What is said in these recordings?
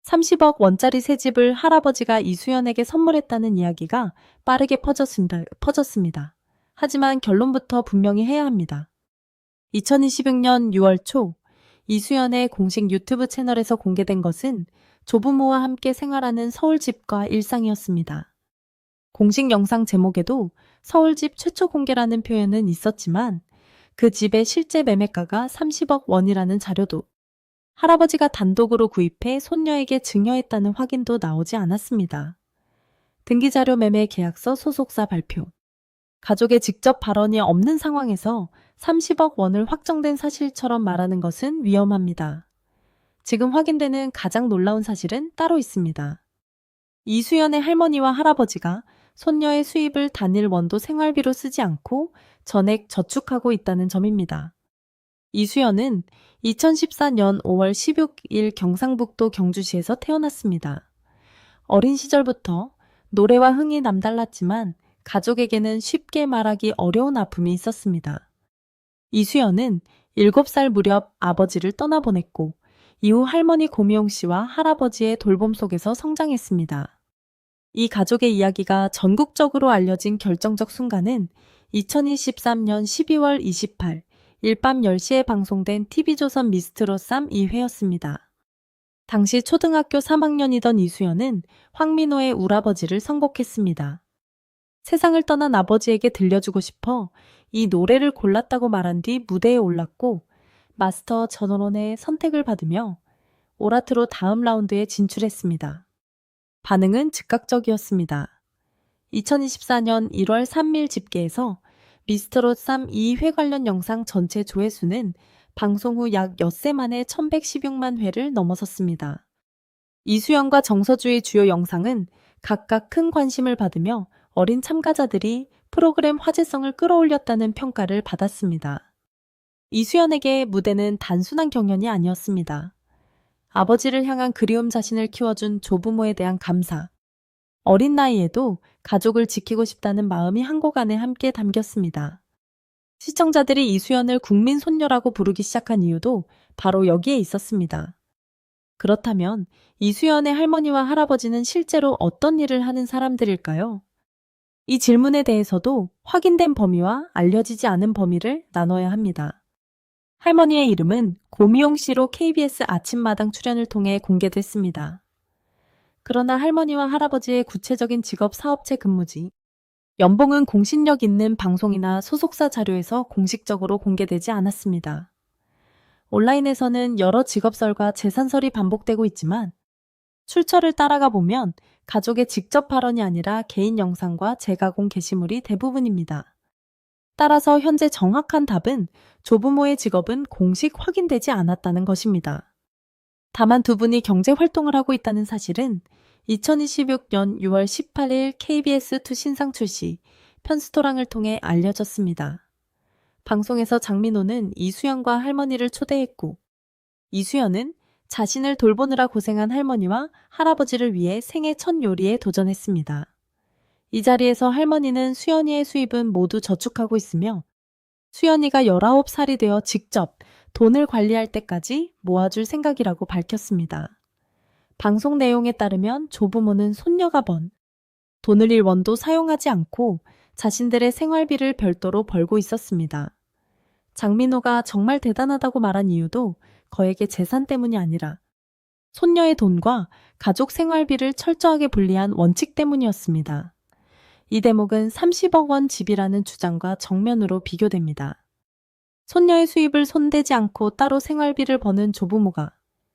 30억 원짜리 새 집을 할아버지가 이수연에게 선물했다는 이야기가 빠르게 퍼졌습니다. 하지만 결론부터 분명히 해야 합니다. 2026년 6월 초 이수연의 공식 유튜브 채널에서 공개된 것은 조부모와 함께 생활하는 서울집과 일상이었습니다. 공식 영상 제목에도 서울집 최초 공개라는 표현은 있었지만 그 집의 실제 매매가가 30억 원이라는 자료도, 할아버지가 단독으로 구입해 손녀에게 증여했다는 확인도 나오지 않았습니다. 등기자료 매매 계약서 소속사 발표. 가족의 직접 발언이 없는 상황에서 30억 원을 확정된 사실처럼 말하는 것은 위험합니다. 지금 확인되는 가장 놀라운 사실은 따로 있습니다. 이수연의 할머니와 할아버지가 손녀의 수입을 단일 원도 생활비로 쓰지 않고 전액 저축하고 있다는 점입니다. 이수연은 2014년 5월 16일 경상북도 경주시에서 태어났습니다. 어린 시절부터 노래와 흥이 남달랐지만 가족에게는 쉽게 말하기 어려운 아픔이 있었습니다. 이수연은 7살 무렵 아버지를 떠나보냈고 이후 할머니 고미용 씨와 할아버지의 돌봄 속에서 성장했습니다. 이 가족의 이야기가 전국적으로 알려진 결정적 순간은 2023년 12월 28일 일밤 10시에 방송된 TV조선 미스트롯 3 2회였습니다. 당시 초등학교 3학년이던 이수연은 황민호의 울아버지를 선곡했습니다. 세상을 떠난 아버지에게 들려주고 싶어 이 노래를 골랐다고 말한 뒤 무대에 올랐고 마스터 전원원의 선택을 받으며 오라트로 다음 라운드에 진출했습니다. 반응은 즉각적이었습니다. 2024년 1월 3일 집계에서 미스터롯 3 2회 관련 영상 전체 조회수는 방송 후 약 엿새 만에 1116만 회를 넘어섰습니다. 이수연과 정서주의 주요 영상은 각각 큰 관심을 받으며 어린 참가자들이 프로그램 화제성을 끌어올렸다는 평가를 받았습니다. 이수연에게 무대는 단순한 경연이 아니었습니다. 아버지를 향한 그리움 자신을 키워준 조부모에 대한 감사, 어린 나이에도 가족을 지키고 싶다는 마음이 한 곡 안에 함께 담겼습니다. 시청자들이 이수연을 국민 손녀라고 부르기 시작한 이유도 바로 여기에 있었습니다. 그렇다면 이수연의 할머니와 할아버지는 실제로 어떤 일을 하는 사람들일까요? 이 질문에 대해서도 확인된 범위와 알려지지 않은 범위를 나눠야 합니다. 할머니의 이름은 고미용 씨로 KBS 아침마당 출연을 통해 공개됐습니다. 그러나 할머니와 할아버지의 구체적인 직업 사업체 근무지, 연봉은 공신력 있는 방송이나 소속사 자료에서 공식적으로 공개되지 않았습니다. 온라인에서는 여러 직업설과 재산설이 반복되고 있지만 출처를 따라가 보면 가족의 직접 발언이 아니라 개인 영상과 재가공 게시물이 대부분입니다. 따라서 현재 정확한 답은 조부모의 직업은 공식 확인되지 않았다는 것입니다. 다만 두 분이 경제 활동을 하고 있다는 사실은 2026년 6월 18일 KBS2 신상 출시 편스토랑을 통해 알려졌습니다. 방송에서 장민호는 이수연과 할머니를 초대했고 이수연은 자신을 돌보느라 고생한 할머니와 할아버지를 위해 생애 첫 요리에 도전했습니다. 이 자리에서 할머니는 수연이의 수입은 모두 저축하고 있으며 수연이가 19살이 되어 직접 돈을 관리할 때까지 모아줄 생각이라고 밝혔습니다. 방송 내용에 따르면 조부모는 손녀가 번 돈을 1원도 사용하지 않고 자신들의 생활비를 별도로 벌고 있었습니다. 장민호가 정말 대단하다고 말한 이유도 거액의 재산 때문이 아니라 손녀의 돈과 가족 생활비를 철저하게 분리한 원칙 때문이었습니다. 이 대목은 30억 원 집이라는 주장과 정면으로 비교됩니다. 손녀의 수입을 손대지 않고 따로 생활비를 버는 조부모가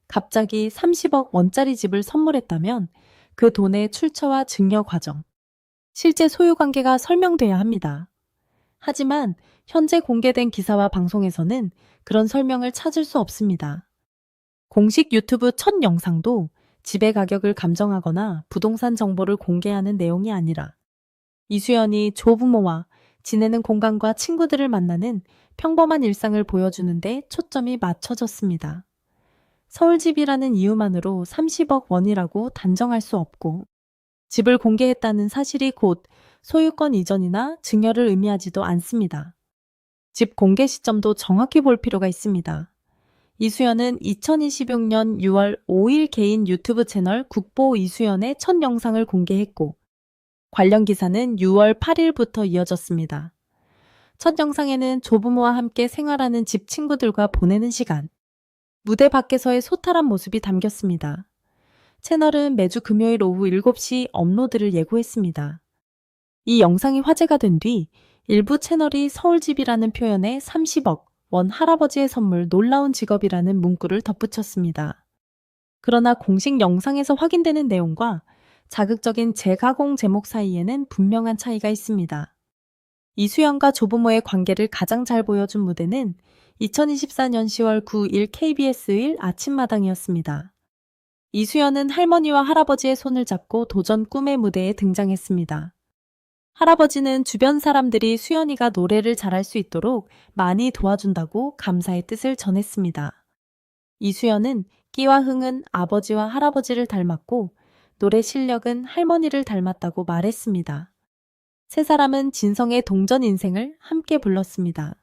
갑자기 30억 원짜리 집을 선물했다면 그 돈의 출처와 증여 과정, 실제 소유 관계가 설명돼야 합니다. 하지만 현재 공개된 기사와 방송에서는 그런 설명을 찾을 수 없습니다. 공식 유튜브 첫 영상도 집의 가격을 감정하거나 부동산 정보를 공개하는 내용이 아니라 이수연이 조부모와 지내는 공간과 친구들을 만나는 평범한 일상을 보여주는데 초점이 맞춰졌습니다. 서울집이라는 이유만으로 30억 원이라고 단정할 수 없고 집을 공개했다는 사실이 곧 소유권 이전이나 증여를 의미하지도 않습니다. 집 공개 시점도 정확히 볼 필요가 있습니다. 이수연은 2026년 6월 5일 개인 유튜브 채널 국보 이수연의 첫 영상을 공개했고, 관련 기사는 6월 8일부터 이어졌습니다. 첫 영상에는 조부모와 함께 생활하는 집 친구들과 보내는 시간, 무대 밖에서의 소탈한 모습이 담겼습니다. 채널은 매주 금요일 오후 7시 업로드를 예고했습니다. 이 영상이 화제가 된 뒤 일부 채널이 서울집이라는 표현에 30억 원 할아버지의 선물 놀라운 직업이라는 문구를 덧붙였습니다. 그러나 공식 영상에서 확인되는 내용과 자극적인 재가공 제목 사이에는 분명한 차이가 있습니다. 이수연과 조부모의 관계를 가장 잘 보여준 무대는 2024년 10월 9일 KBS 1 아침마당이었습니다. 이수연은 할머니와 할아버지의 손을 잡고 도전 꿈의 무대에 등장했습니다. 할아버지는 주변 사람들이 수연이가 노래를 잘할 수 있도록 많이 도와준다고 감사의 뜻을 전했습니다. 이수연은 끼와 흥은 아버지와 할아버지를 닮았고 노래 실력은 할머니를 닮았다고 말했습니다. 세 사람은 진성의 동전 인생을 함께 불렀습니다.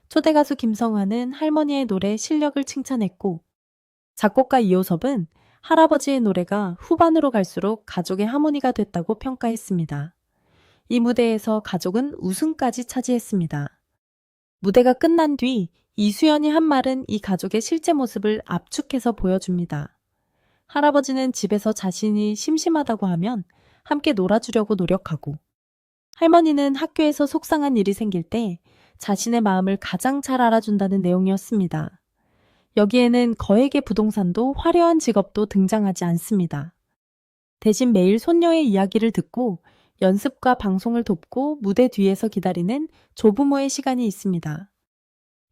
초대 가수 김성환은 할머니의 노래 실력을 칭찬했고, 작곡가 이호섭은 할아버지의 노래가 후반으로 갈수록 가족의 하모니가 됐다고 평가했습니다. 이 무대에서 가족은 우승까지 차지했습니다. 무대가 끝난 뒤 이수연이 한 말은 이 가족의 실제 모습을 압축해서 보여줍니다. 할아버지는 집에서 자신이 심심하다고 하면 함께 놀아주려고 노력하고, 할머니는 학교에서 속상한 일이 생길 때 자신의 마음을 가장 잘 알아준다는 내용이었습니다. 여기에는 거액의 부동산도 화려한 직업도 등장하지 않습니다. 대신 매일 손녀의 이야기를 듣고 연습과 방송을 돕고 무대 뒤에서 기다리는 조부모의 시간이 있습니다.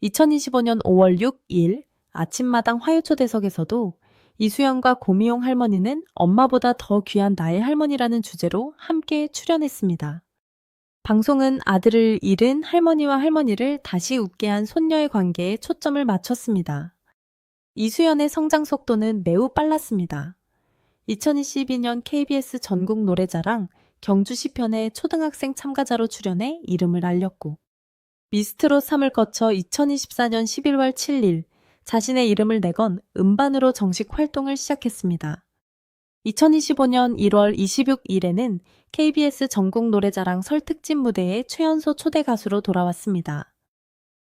2025년 5월 6일 아침마당 화요초대석에서도 이수연과 고미용 할머니는 엄마보다 더 귀한 나의 할머니라는 주제로 함께 출연했습니다. 방송은 아들을 잃은 할머니와 할머니를 다시 웃게 한 손녀의 관계에 초점을 맞췄습니다. 이수연의 성장 속도는 매우 빨랐습니다. 2022년 KBS 전국 노래자랑 경주시편에 초등학생 참가자로 출연해 이름을 알렸고, 미스트롯 3을 거쳐 2024년 11월 7일 자신의 이름을 내건 음반으로 정식 활동을 시작했습니다. 2025년 1월 26일에는 KBS 전국 노래자랑 설 특집 무대에 최연소 초대 가수로 돌아왔습니다.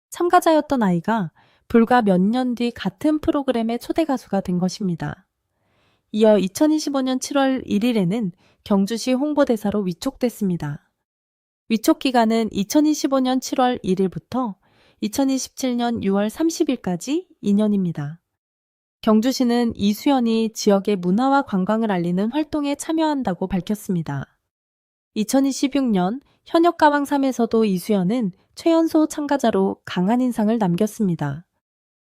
참가자였던 아이가 불과 몇 년 뒤 같은 프로그램의 초대 가수가 된 것입니다. 이어 2025년 7월 1일에는 경주시 홍보대사로 위촉됐습니다. 위촉 기간은 2025년 7월 1일부터 2027년 6월 30일까지 2년입니다. 경주시는 이수연이 지역의 문화와 관광을 알리는 활동에 참여한다고 밝혔습니다. 2026년 현역가왕 3에서도 이수연은 최연소 참가자로 강한 인상을 남겼습니다.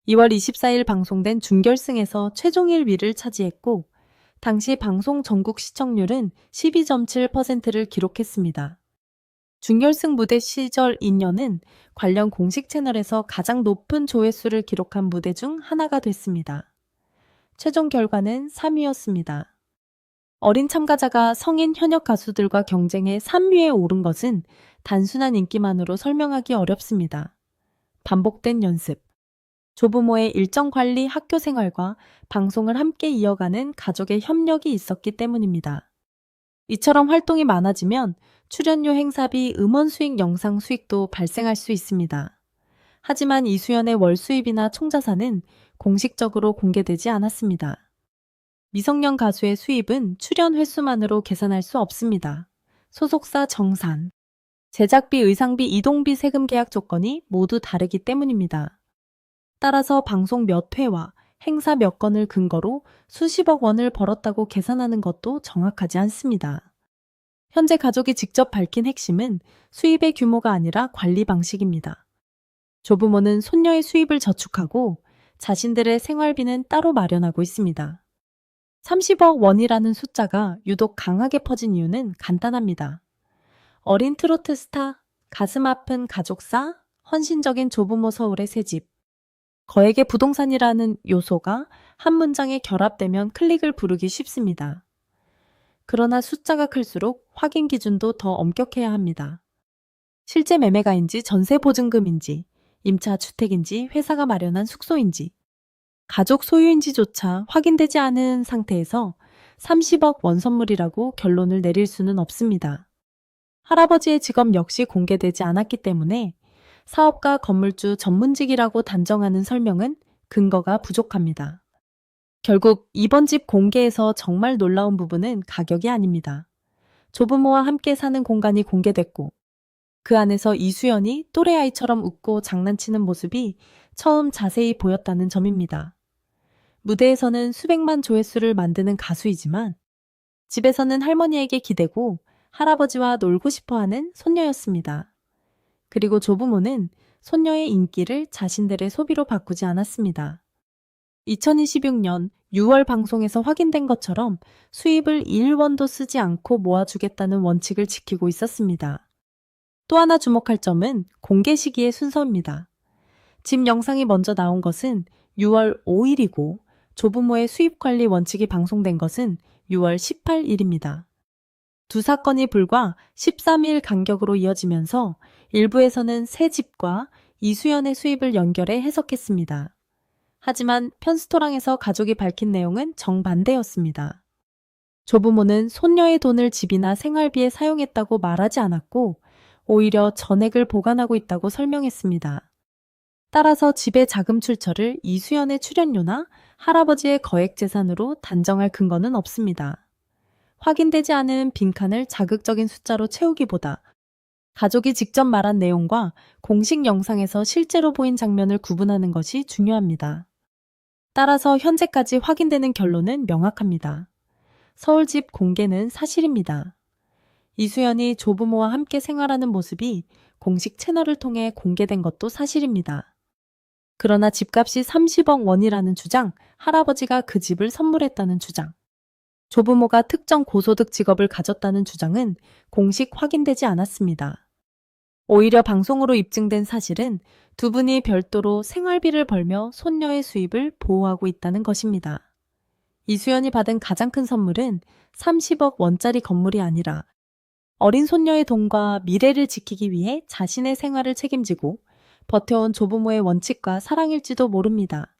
2월 24일 방송된 준결승에서 최종 1위를 차지했고, 당시 방송 전국 시청률은 12.7%를 기록했습니다. 준결승 무대 시절 인연은 관련 공식 채널에서 가장 높은 조회수를 기록한 무대 중 하나가 됐습니다. 최종 결과는 3위였습니다. 어린 참가자가 성인 현역 가수들과 경쟁해 3위에 오른 것은 단순한 인기만으로 설명하기 어렵습니다. 반복된 연습, 조부모의 일정 관리 학교 생활과 방송을 함께 이어가는 가족의 협력이 있었기 때문입니다. 이처럼 활동이 많아지면 출연료 행사비, 음원 수익, 영상 수익도 발생할 수 있습니다. 하지만 이수연의 월 수입이나 총자산은 공식적으로 공개되지 않았습니다. 미성년 가수의 수입은 출연 횟수만으로 계산할 수 없습니다. 소속사 정산, 제작비, 의상비, 이동비, 세금 계약 조건이 모두 다르기 때문입니다. 따라서 방송 몇 회와 행사 몇 건을 근거로 수십억 원을 벌었다고 계산하는 것도 정확하지 않습니다. 현재 가족이 직접 밝힌 핵심은 수입의 규모가 아니라 관리 방식입니다. 조부모는 손녀의 수입을 저축하고 자신들의 생활비는 따로 마련하고 있습니다. 30억 원이라는 숫자가 유독 강하게 퍼진 이유는 간단합니다. 어린 트로트 스타, 가슴 아픈 가족사, 헌신적인 조부모 서울의 새집, 거액의 부동산이라는 요소가 한 문장에 결합되면 클릭을 부르기 쉽습니다. 그러나 숫자가 클수록 확인 기준도 더 엄격해야 합니다. 실제 매매가인지 전세 보증금인지, 임차 주택인지 회사가 마련한 숙소인지, 가족 소유인지조차 확인되지 않은 상태에서 30억 원 선물이라고 결론을 내릴 수는 없습니다. 할아버지의 직업 역시 공개되지 않았기 때문에 사업가 건물주 전문직이라고 단정하는 설명은 근거가 부족합니다. 결국 이번 집 공개에서 정말 놀라운 부분은 가격이 아닙니다. 조부모와 함께 사는 공간이 공개됐고 그 안에서 이수연이 또래 아이처럼 웃고 장난치는 모습이 처음 자세히 보였다는 점입니다. 무대에서는 수백만 조회수를 만드는 가수이지만 집에서는 할머니에게 기대고 할아버지와 놀고 싶어하는 손녀였습니다. 그리고 조부모는 손녀의 인기를 자신들의 소비로 바꾸지 않았습니다. 2026년 6월 방송에서 확인된 것처럼 수입을 1원도 쓰지 않고 모아주겠다는 원칙을 지키고 있었습니다. 또 하나 주목할 점은 공개 시기의 순서입니다. 집 영상이 먼저 나온 것은 6월 5일이고 조부모의 수입 관리 원칙이 방송된 것은 6월 18일입니다. 두 사건이 불과 13일 간격으로 이어지면서 일부에서는 새 집과 이수연의 수입을 연결해 해석했습니다. 하지만 편스토랑에서 가족이 밝힌 내용은 정반대였습니다. 조부모는 손녀의 돈을 집이나 생활비에 사용했다고 말하지 않았고 오히려 전액을 보관하고 있다고 설명했습니다. 따라서 집의 자금 출처를 이수연의 출연료나 할아버지의 거액 재산으로 단정할 근거는 없습니다. 확인되지 않은 빈칸을 자극적인 숫자로 채우기보다 가족이 직접 말한 내용과 공식 영상에서 실제로 보인 장면을 구분하는 것이 중요합니다. 따라서 현재까지 확인되는 결론은 명확합니다. 서울집 공개는 사실입니다. 이수연이 조부모와 함께 생활하는 모습이 공식 채널을 통해 공개된 것도 사실입니다. 그러나 집값이 30억 원이라는 주장, 할아버지가 그 집을 선물했다는 주장, 조부모가 특정 고소득 직업을 가졌다는 주장은 공식 확인되지 않았습니다. 오히려 방송으로 입증된 사실은 두 분이 별도로 생활비를 벌며 손녀의 수입을 보호하고 있다는 것입니다. 이수연이 받은 가장 큰 선물은 30억 원짜리 건물이 아니라 어린 손녀의 돈과 미래를 지키기 위해 자신의 생활을 책임지고 버텨온 조부모의 원칙과 사랑일지도 모릅니다.